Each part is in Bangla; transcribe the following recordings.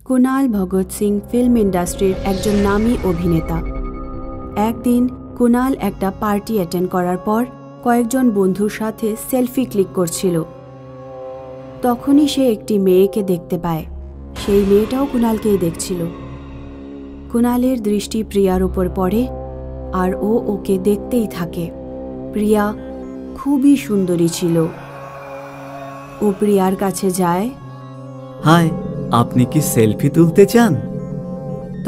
কুনাল ভগৎ সিং ফিল্ম ইন্ডাস্ট্রির একজন নামী অভিনেতা। একদিন কুনাল একটা পার্টি অ্যাটেন্ড করার পর কয়েকজন বন্ধুর সাথে সেলফি ক্লিক করছিল। তখনই সে একটি মেয়েকে দেখতে পায়। সেই মেয়েটাও কুনালকেই দেখছিল। কুনালের দৃষ্টি প্রিয়ার উপর পড়ে আর ও ওকে দেখতেই থাকে। প্রিয়া খুবই সুন্দরী ছিল। ও প্রিয়ার কাছে যায়। হাই, আপনি কি সেলফি তুলতে চান?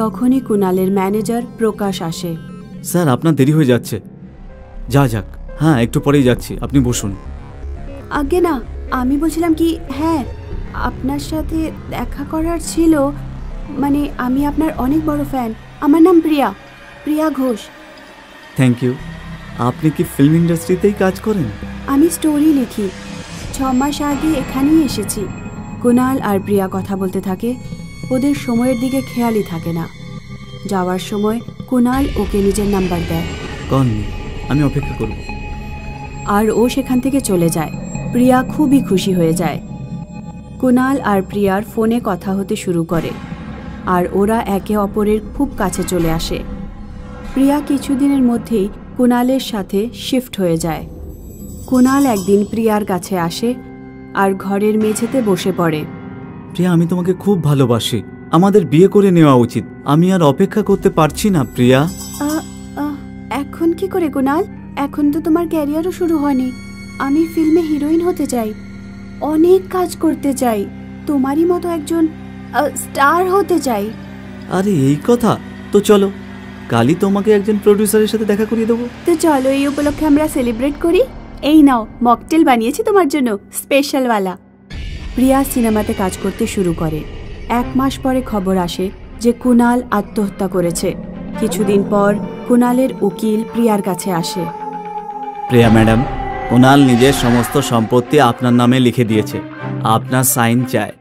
তখনই কুনালের ম্যানেজার প্রকাশ আসে। স্যার, আপনার দেরি হয়ে যাচ্ছে, যা যাক। হ্যাঁ, একটু পরেই যাচ্ছি, আপনি বসুন। আগে না, আমি বলছিলাম কি, হ্যাঁ আপনার সাথে দেখা করার ছিল। মানে আমি আপনার অনেক বড় ফ্যান। আমার নাম প্রিয়া ঘোষ। Thank you. আপনি কি ফিল্ম ইন্ডাস্ট্রিতেই কাজ করেন? আমি স্টোরি লিখি। 6 মাস আগে এখানেই এসেছি। কুনাল আর প্রিয়া কথা বলতে থাকে। ওদের সময়ের দিকে খেয়ালই থাকে না। যাওয়ার সময় কুনাল ওকে নিজের নাম্বার দেয়। কননি, আমি অপেক্ষা করব। আর ও সেখান থেকে চলে যায়। প্রিয়া খুবই খুশি হয়ে যায়। কুনাল আর প্রিয়ার ফোনে কথা হতে শুরু করে আর ওরা একে অপরের খুব কাছে চলে আসে। প্রিয়া কিছুদিনের মধ্যেই কুনালের সাথে শিফট হয়ে যায়। কুনাল একদিন প্রিয়ার কাছে আসে আর ঘরের মেঝেতে বসে পড়ে। প্রিয়া, আমি তোমাকে খুব ভালোবাসি। আমাদের বিয়ে করে নেওয়া উচিত। আমি আর অপেক্ষা করতে পারছি না প্রিয়া। এখন কি করে কুনাল? এখন তো তোমার ক্যারিয়ারও শুরু হয়নি। আমি ফিল্মে হিরোইন হতে চাই, অনেক কাজ করতে চাই, তোমারই মতো একজন স্টার হতে চাই। আরে এই কথা? তো চলো, কালই তোমাকে একজন প্রডিউসারের সাথে দেখা করিয়ে দেবো। তো চলো, এই উপলক্ষে আমরা সেলিব্রেট করি। এই নাও, মকটেল বানিয়েছি তোমার জন্য, স্পেশালওয়ালা। প্রিয়া সিনেমাতে কাজ করতে শুরু করে। 1 মাস পরে খবর আসে যে কুনাল আত্মহত্যা করেছে। কিছুদিন পর কুনালের উকিল প্রিয়ার কাছে আসে। প্রিয়া ম্যাডাম, কুনাল নিজের সমস্ত সম্পত্তি আপনার নামে লিখে দিয়েছে। আপনার সাইন চাই।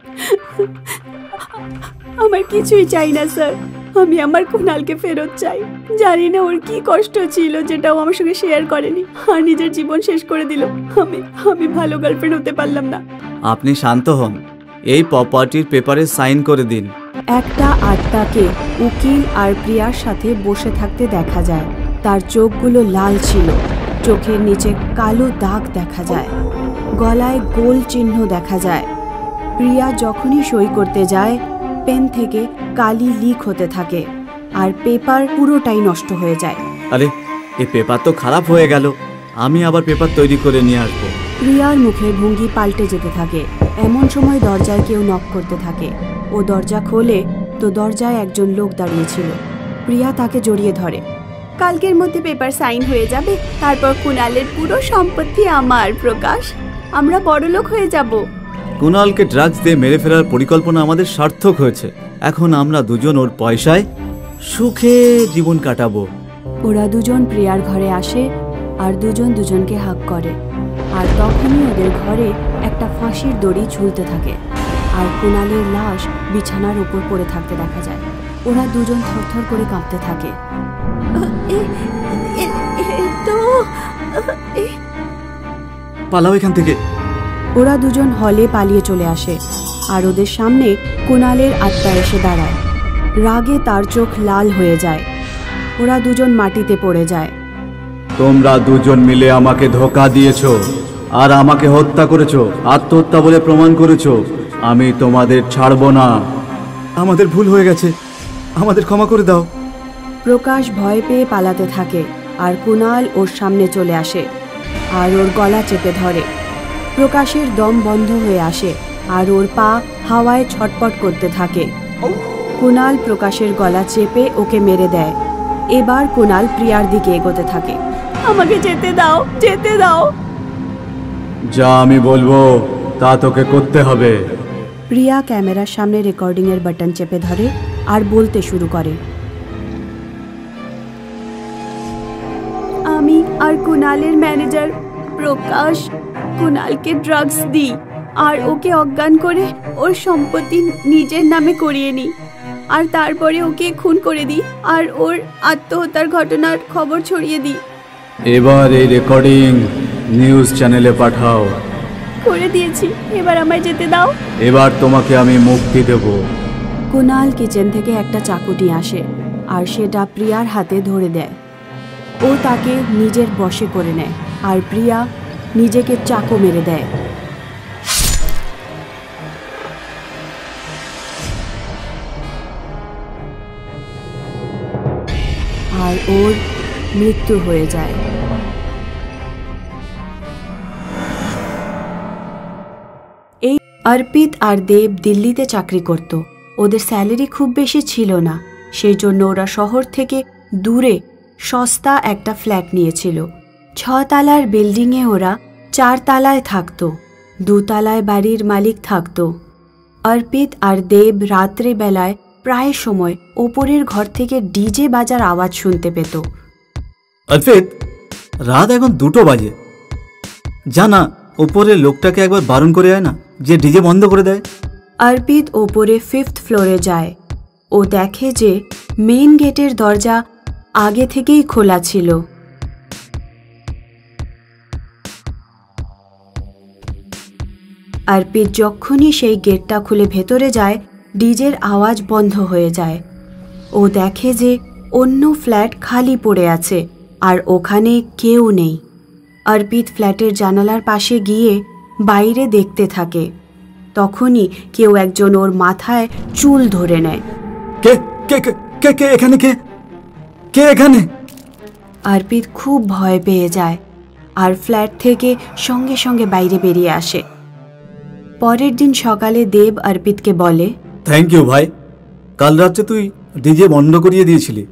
আমার কিছুই চাই না স্যার। আমি আমার কুনালকে ফেরত চাই। জানি না ওর কি কষ্ট ছিল যেটা ও আমার সঙ্গে শেয়ার করেনি আর নিজের জীবন শেষ করে দিল। আমি ভালো গার্লফ্রেন্ড হতে পারলাম না। আপনি শান্ত হন, এই প্রপার্টির পেপারে সাইন করে দিন। একটা আত্মাকে উকিল আর প্রিয়ার সাথে বসে থাকতে দেখা যায়। তার চোখগুলো লাল ছিল, চোখের নিচে কালো দাগ দেখা যায়, গলায় গোল চিহ্ন দেখা যায়। প্রিয়া যখনই সই করতে যায়, পেন থেকে কালি লিক হতে থাকে আর পেপার পুরোটাই নষ্ট হয়ে যায়। আরে, এই পেপার তো খারাপ হয়ে গেল। আমি আবার পেপার তৈরি করে নিয়ে আসবো। প্রিয়ার মুখের ভঙ্গি পাল্টে যেতে থাকে। এমন সময় দরজায় কেউ নক করতে থাকে। ও দরজা খোলে তো দরজায় একজন লোক দাঁড়িয়েছিল। প্রিয়া তাকে জড়িয়ে ধরে। কালকের মধ্যে পেপার সাইন হয়ে যাবে, তারপর কুনালের পুরো সম্পত্তি আমার। প্রকাশ, আমরা বড়লোক হয়ে যাব। কুনালকে ড্রাগস দিয়ে মেরে ফেলার পরিকল্পনা আমাদের সার্থক হয়েছে। এখন আমরা দুজন ওর পয়সায় সুখে জীবন কাটাবো। ওরা দুজন প্রিয়ার ঘরে আসে আর দুজন দুজনকে হাগ করে। আর তখনই ওদের ঘরে একটা ফাঁসির দড়ি ঝুলতে থাকে আর কুনালের লাশ বিছানার উপর পড়ে থাকতে দেখা যায়। ওরা দুজন থরথর করে কাঁপতে থাকে। পালাও এখান থেকে। ওরা দুজন হলে পালিয়ে চলে আসে আর ওদের সামনে কুনালের আত্মা এসে দাঁড়ায়। রাগে তার চোখ লাল হয়ে যায়। ওরা দুজন মাটিতে পড়ে যায়। তোমরা দুজন মিলে আমাকে ধোঁকা দিয়েছো আর আমাকে হত্যা করেছো, আত্মহত্যা বলে প্রমাণ করেছো। আমি তোমাদের ছাড়বো না। আমাদের ভুল হয়ে গেছে, আমাদের ক্ষমা করে দাও। প্রকাশ ভয় পেয়ে পালাতে থাকে আর কুনাল ওর সামনে চলে আসে আর ওর গলা চেপে ধরে। প্রকাশের দম বন্ধ হয়ে আসে আর ওর পা হাওয়ায় ছটপট করতে থাকে। কুনাল প্রকাশের গলা চেপে ওকে মেরে দেয়। এবার কুনাল প্রিয়ার দিকে এগোতে থাকে। আমাকে যেতে দাও, যেতে দাও। যা আমি বলবো তা তোকে করতে হবে। প্রিয়া ক্যামেরার সামনে রেকর্ডিং এর বাটন চেপে ধরে আর বলতে শুরু করে। আমি আর কুনালের ম্যানেজার প্রকাশ কুনালকে ড্রাগস দিই আর ওকে অজ্ঞান করে ওর সম্পত্তি নিজের নামে করিয়ে নিই আর তারপরে ওকে খুন করে দিই আর ওর আত্মহত্যার ঘটনার খবর ছড়িয়ে দিই। এবার এই রেকর্ডিং নিউজ চ্যানেলে পাঠাও। করে দিয়েছি, এবার আমায় যেতে দাও। এবার তোমাকে আমি মুক্তি দেব। কুনাল কিচেন থেকে একটা চাকু নিয়ে আসে আর সেটা প্রিয়ার হাতে ধরে দেয়। ও তাকে নিজের বশে করে নেয় আর প্রিয়া নিজেকে চাকু মেরে দেয়। আর ওর মৃত্যু হয়ে যায়। এই অর্পিত আর দেব দিল্লিতে চাকরি করত। ওদের স্যালারি খুব বেশি ছিল না, সেই জন্য ওরা শহর থেকে দূরে সস্তা একটা ফ্ল্যাট নিয়েছিল। 6 তলার বিল্ডিংয়ে ওরা 4 তলায় থাকতো। 2 তলায় বাড়ির মালিক থাকতো। অর্পিত আর দেব রাত্রিবেলায় প্রায় সময় ওপরের ঘর থেকে ডিজে বাজার আওয়াজ শুনতে পেত। অর্পিত, রাত এখন 2টো বাজে। জানা ওপরের লোকটাকে একবার বারণ করে আয় না, যে ডিজে বন্ধ করে দেয়। অর্পিত ওপরে 5th ফ্লোরে যায়। ও দেখে যে মেইন গেটের দরজা আগে থেকেই খোলা ছিল। অর্পিত যখনই সেই গেটটা খুলে ভেতরে যায়, ডিজের আওয়াজ বন্ধ হয়ে যায়। ও দেখে যে অন্য ফ্ল্যাট খালি পড়ে আছে আর ওখানে কেউ নেই। অর্পিত ফ্ল্যাটের জানালার পাশে গিয়ে বাইরে দেখতে থাকে। তখনই কেউ একজন ওর মাথায় চুল ধরে নেয়। কে কে কে কে এখানে? কে কে এখানে? অর্পিত খুব ভয় পেয়ে যায় আর ফ্ল্যাট থেকে সঙ্গে সঙ্গে বাইরে বেরিয়ে আসে। পরের দিন সকালে দেব অর্পিতকে বলে, থ্যাংক ইউ ভাই, কাল রাত্রে তুই ডিজে বন্ধ করিয়ে দিয়েছিলি।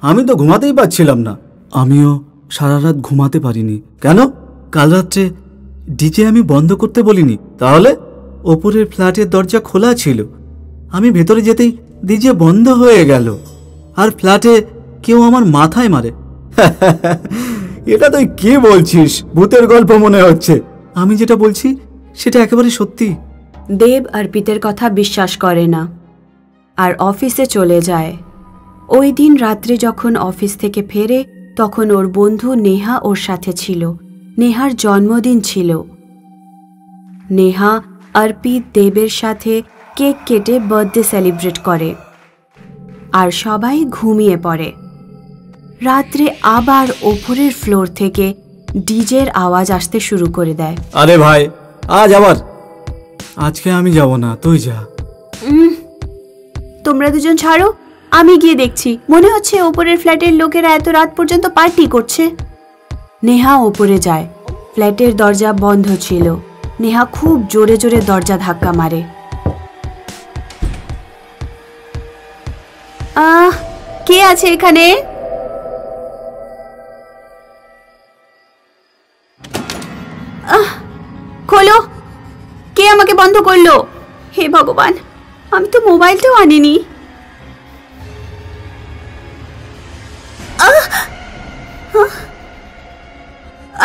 আমি তো ঘুমাতেই পারছিলাম না। আমিও সারা রাত ঘুমাতে পারিনি। কেন? কাল রাত্রে ডিজে আমি বন্ধ করতে বলিনি। তাহলে ওপরের ফ্ল্যাটের দরজা খোলা ছিল। আমি ভেতরে যেতেই ডিজে বন্ধ হয়ে গেল আর ফ্ল্যাটে কেউ আমার মাথায় মারে। এটা তুই কি বলছিস? ভূতের গল্প মনে হচ্ছে। আমি যেটা বলছি সেটা একেবারে সত্যি। দেব অর্পিতের কথা বিশ্বাস করে না আর অফিসে চলে যায়। ওই দিন রাত্রে যখন অফিস থেকে ফেরে তখন ওর বন্ধু নেহা ওর সাথে ছিল। নেহার জন্মদিন ছিল। নেহা অর্পিত দেবের সাথে কেক কেটে বার্থডে সেলিব্রেট করে আর সবাই ঘুমিয়ে পড়ে। রাত্রে আবার ওপরের ফ্লোর থেকে ডিজের আওয়াজ আসতে শুরু করে দেয়। আরে ভাই, আজ আবার? আজকে আমি যাব না, তুই যা। তোমরা দুজন ছাড়ো, আমি গিয়ে দেখছি। মনে হচ্ছে ওপরের ফ্ল্যাটের লোকেরা এত রাত পর্যন্ত পার্টি করছে। নেহা ওপরে যায়। ফ্ল্যাটের দরজা বন্ধ ছিল। নেহা খুব জোরে জোরে দরজা ধাক্কা মারে। কে আছে এখানে? খোলো, কে আমাকে বন্ধ করলো? হে ভগবান, আমি তো মোবাইলটাও আনিনি।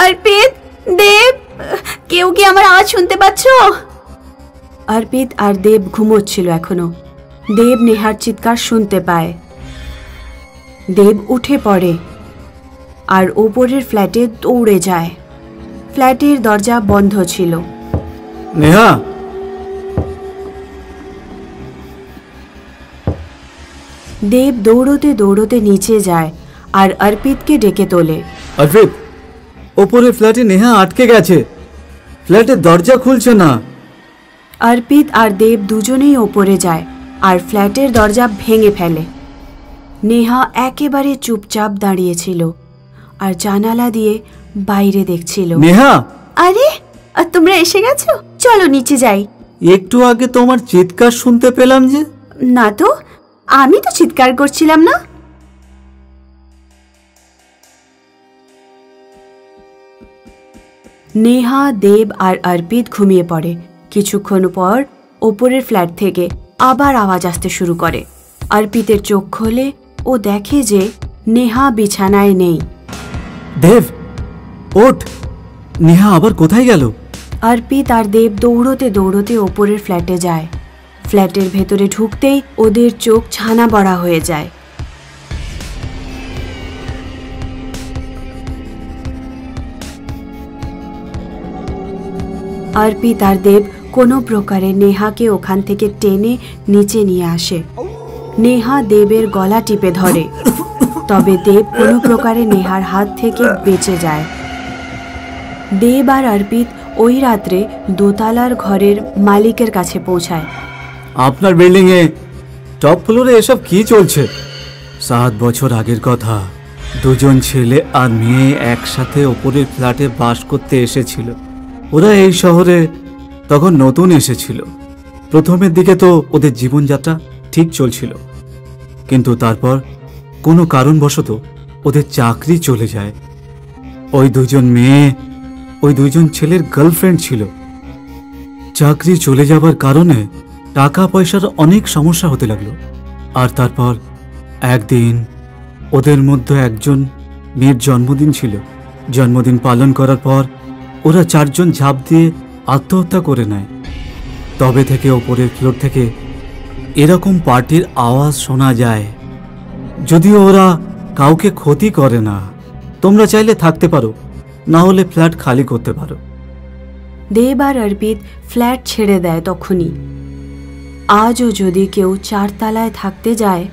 অর্পিত, দেব, কেউ কি আমার আওয়াজ শুনতে পাচ্ছ? অর্পিত আর দেব ঘুমোচ্ছিল এখনো। দেব নেহার চিৎকার শুনতে পায়। দেব উঠে পড়ে আর ওপরের ফ্ল্যাটে দৌড়ে যায়। ফ্ল্যাটের দরজা বন্ধ ছিল। নেহা! দেব দৌড়তে দৌড়তে নিচে যায় আর অর্পিতকে ডেকে তোলে। অর্পিত, ওপরের ফ্ল্যাটে নেহা আটকে গেছে। ফ্ল্যাটের দরজা খুলছে না। অর্পিত আর দেব দুজনেই ওপরে যায় আর ফ্ল্যাটের দরজা ভেঙে ফেলে। নেহা একেবারে চুপচাপ দাঁড়িয়েছিল আর জানালা দিয়ে বাইরে দেখছিল। নেহা! আরে, তোমরা এসে গেছো? চলো নিচে যাই। একটু আগে তোমার চিৎকার শুনতে পেলাম যে। না তো, আমি তো চিৎকার করছিলাম না। নেহা, দেব আর অর্পিত ঘুমিয়ে পড়ে। কিছুক্ষণ পর ওপরের ফ্ল্যাট থেকে আবার আওয়াজ আসতে শুরু করে। অর্পিতের চোখ খোলে। ও দেখে যে নেহা বিছানায় নেই। দেব, ওঠ! নেহা আবার কোথায় গেল? অর্পিত আর দেব দৌড়তে দৌড়তে ওপরের ফ্ল্যাটে যায়। ফ্ল্যাটের ভেতরে ঢুকতেই ওদের চোখ ছানা বড়া হয়ে যায়। অর্পিত আর দেব কোনো প্রকারে নেহাকে ওখান থেকে টেনে নিচে নিয়ে আসে। নেহা দেবের গলা টিপে ধরে, তবে দেব কোনো প্রকারে নেহার হাত থেকে বেঁচে যায়। দেব আর অর্পিত ওই রাত্রে দোতলার ঘরের মালিকের কাছে পৌঁছায়। আপনার বিল্ডিংয়ে টপ ফ্লোরে এসব কি চলছে? 7 বছর আগের কথা, দুজন ছেলে আর মেয়ে একসাথে ওপরের ফ্ল্যাটে বাস করতে এসেছিল। ওরা এই শহরে তখন নতুন এসেছিল। প্রথমের দিকে তো ওদের জীবনযাত্রা ঠিক চলছিল, কিন্তু তারপর কোনো কারণবশত ওদের চাকরি চলে যায়। ওই দুজন মেয়ে ওই দুজন ছেলের গার্লফ্রেন্ড ছিল। চাকরি চলে যাবার কারণে টাকা পয়সার অনেক সমস্যা হতে লাগলো। আর তারপর একদিন ওদের মধ্যে একজন মেয়ের জন্মদিন ছিল। জন্মদিন পালন করার পর ওরা 4 জন ঝাঁপ দিয়ে আত্মহত্যা করে নেয়। তবে থেকে ওপরের ফ্লোর থেকে এরকম পার্টির আওয়াজ শোনা যায়, যদিও ওরা কাউকে ক্ষতি করে না। তোমরা চাইলে থাকতে পারো, না হলে ফ্ল্যাট খালি করতে পারো। দেব আর অর্পিত ফ্ল্যাট ছেড়ে দেয় তখনই। আজও যদি কেউ 4 তলায় থাকতে যায়,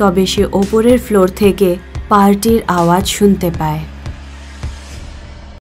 তবে সে ওপরের ফ্লোর থেকে পার্টির আওয়াজ শুনতে পায়।